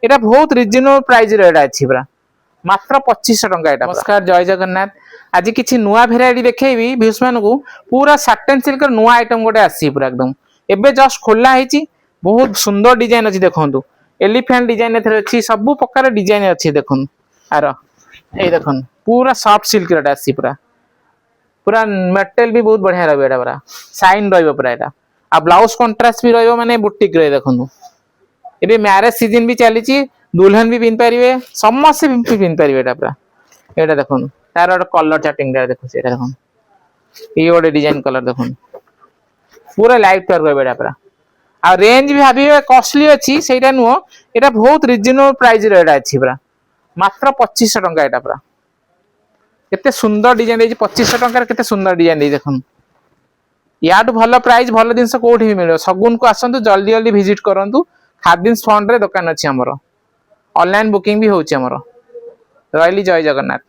এটা বহুত reasonable price রে এটা আছে পুরা মাত্র 2500 টাকা এটা। নমস্কার, জয় জগন্নাথ। आज किसी नुआ भेराइटी देखी भ्यूज मान को पूरा साटन सिल्क नुआ आइटम गोटे आसी पूरा एकदम एबे जस्ट खोला है बहुत सुंदर डिजाइन अच्छी देखो एलिफेंट डिजाइन अच्छी सब प्रकार डिजाइन अच्छी देखो आर ये देख पूरा सॉफ्ट सिल्क आसी पूरा पूरा मेटेरियल भी बहुत बढ़िया रहा पूरा साइन पूरा यहाँ आ ब्लाउज कंट्रास्ट भी रही माने बुटीक रही देखो ये मैरेज सीजन भी चली दुल्हन भी पिंध पारे समस्ते भी पिंध पारे यहाँ पूरा यहाँ देखो तार गोटे कलर चार्टिंग देखो देखो ये गोटे डिजाइन कलर देखो पूरा लाइट कलर रहा पूरा आ रेंज भी भाभी कॉस्टली अच्छी से नुह ये बहुत रिजनेबल प्राइस रेट अच्छी पूरा मात्र 2500 टंका यहाँ पूरा केते सुंदर डिजाइन 2500 टंका केते सुंदर डिजाइन देखो या भल प्राइस भल जिन कौटी भी मिले सगुन को आसतु जल्दी जल्दी विजिट करूँ खादिम्स फंड रे दुकान अच्छी आमर ऑनलाइन बुकिंग भी होची आमर रही जय जगन्नाथ।